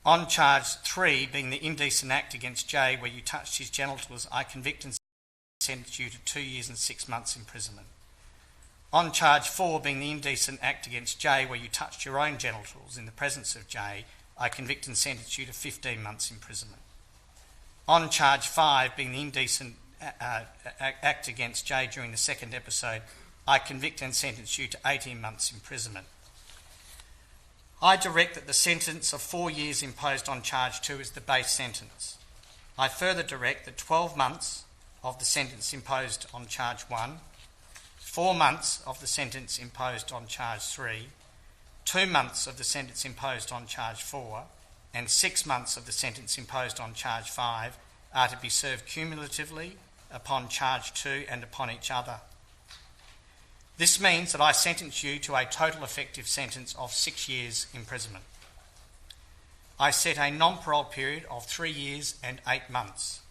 On charge 3, being the indecent act against J where you touched his genitals, I convict and sentence you to 2 years and 6 months imprisonment. On charge 4, being the indecent act against J where you touched your own genitals in the presence of J, I convict and sentence you to 15 months imprisonment. On charge 5, being the indecent act against J during the second episode, I convict and sentence you to 18 months imprisonment. I direct that the sentence of 4 years imposed on charge 2 is the base sentence. I further direct that 12 months of the sentence imposed on charge 1, 4 months of the sentence imposed on charge 3, 2 months of the sentence imposed on charge 4, and 6 months of the sentence imposed on charge 5 are to be served cumulatively upon charge 2 and upon each other. This means that I sentence you to a total effective sentence of 6 years imprisonment. I set a non-parole period of 3 years and 8 months.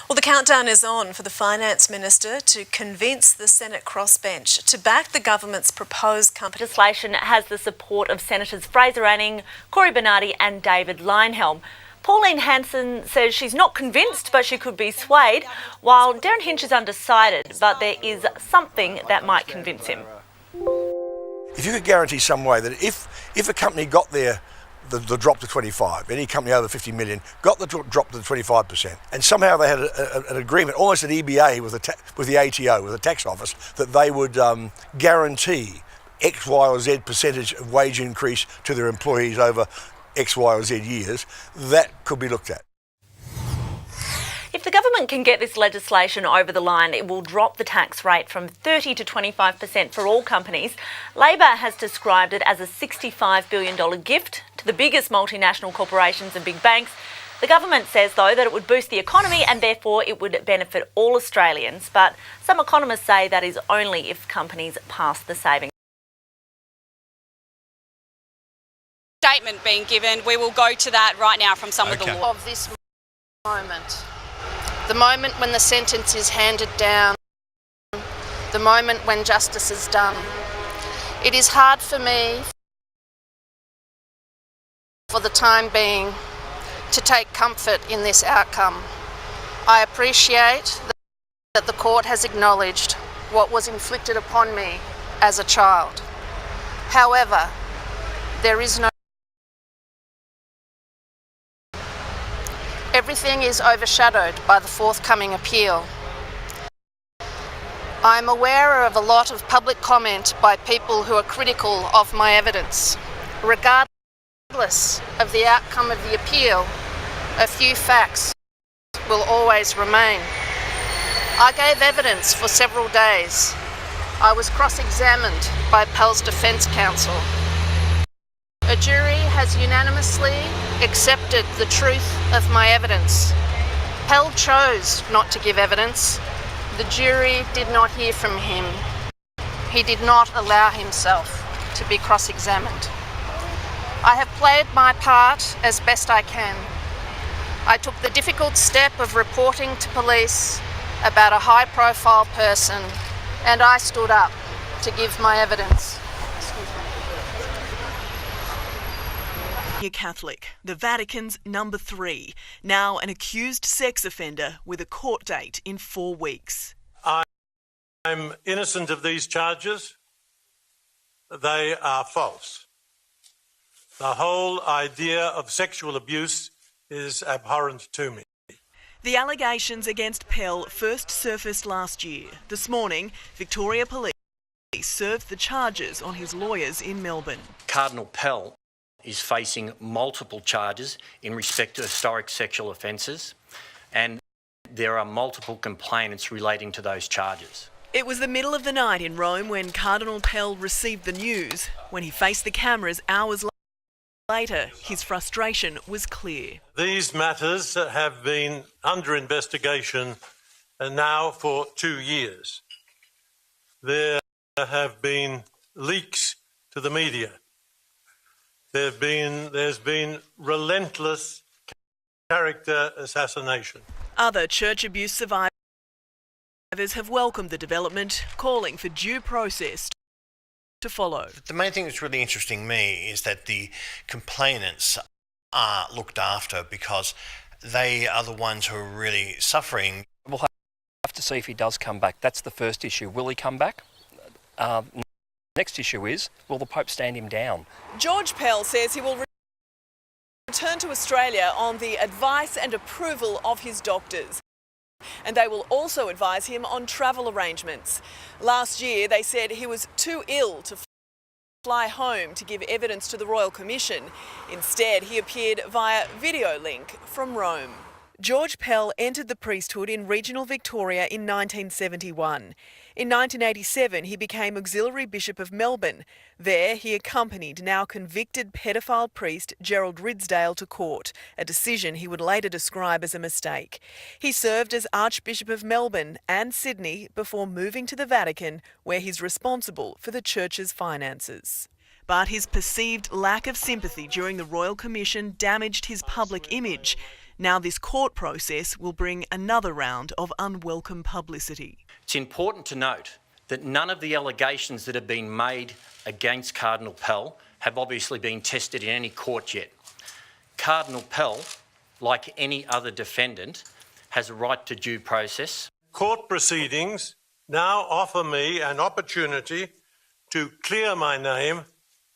Well, the countdown is on for the Finance Minister to convince the Senate crossbench to back the government's proposed company legislation has the support of Senators Fraser Anning, Cory Bernardi and David Leyonhjelm. Pauline Hanson says she's not convinced, but she could be swayed, while Darren Hinch is undecided, but there is something that might convince him. If you could guarantee some way that if a company got the drop to 25, any company over 50 million got the drop to 25%, and somehow they had an agreement, almost an EBA with the ATO, with the tax office, that they would guarantee X, Y or Z percentage of wage increase to their employees over X, Y or Z years, that could be looked at. If the government can get this legislation over the line, it will drop the tax rate from 30 to 25% for all companies. Labor has described it as a $65 billion gift to the biggest multinational corporations and big banks. The government says, though, that it would boost the economy and therefore it would benefit all Australians. But some economists say that is only if companies pass the savings. Statement being given, we will go to that right now from some of the law. Of this moment. The moment when the sentence is handed down, the moment when justice is done. It is hard for me, for the time being, to take comfort in this outcome. I appreciate that the court has acknowledged what was inflicted upon me as a child. However, there is no Everything is overshadowed by the forthcoming appeal. I'm aware of a lot of public comment by people who are critical of my evidence. Regardless of the outcome of the appeal, a few facts will always remain. I gave evidence for several days. I was cross-examined by Pell's defence counsel. A jury has unanimously accepted the truth of my evidence. Pell chose not to give evidence. The jury did not hear from him. He did not allow himself to be cross-examined. I have played my part as best I can. I took the difficult step of reporting to police about a high-profile person, and I stood up to give my evidence. Catholic, the Vatican's number 3, now an accused sex offender with a court date in 4 weeks. I'm innocent of these charges. They are false. The whole idea of sexual abuse is abhorrent to me. The allegations against Pell first surfaced last year. This morning, Victoria Police served the charges on his lawyers in Melbourne. Cardinal Pell is facing multiple charges in respect to historic sexual offences, and there are multiple complainants relating to those charges. It was the middle of the night in Rome when Cardinal Pell received the news. When he faced the cameras hours later, his frustration was clear. These matters have been under investigation now for 2 years. There have been leaks to the media. There's been relentless character assassination. Other church abuse survivors have welcomed the development, calling for due process to follow. The main thing that's really interesting me is that the complainants are looked after because they are the ones who are really suffering. We'll have to see if he does come back. That's the first issue. Will he come back? Next issue is, will the Pope stand him down? George Pell says he will return to Australia on the advice and approval of his doctors. And they will also advise him on travel arrangements. Last year, they said he was too ill to fly home to give evidence to the Royal Commission. Instead, he appeared via video link from Rome. George Pell entered the priesthood in regional Victoria in 1971. In 1987, he became Auxiliary Bishop of Melbourne. There, he accompanied now convicted pedophile priest Gerald Ridsdale to court, a decision he would later describe as a mistake. He served as Archbishop of Melbourne and Sydney before moving to the Vatican, where he's responsible for the Church's finances. But his perceived lack of sympathy during the Royal Commission damaged his public image. Now this court process will bring another round of unwelcome publicity. It's important to note that none of the allegations that have been made against Cardinal Pell have obviously been tested in any court yet. Cardinal Pell, like any other defendant, has a right to due process. Court proceedings now offer me an opportunity to clear my name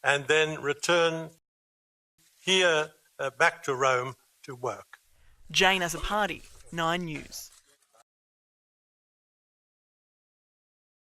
and then return here back to Rome to work. Jane Azzopardi, 9 News.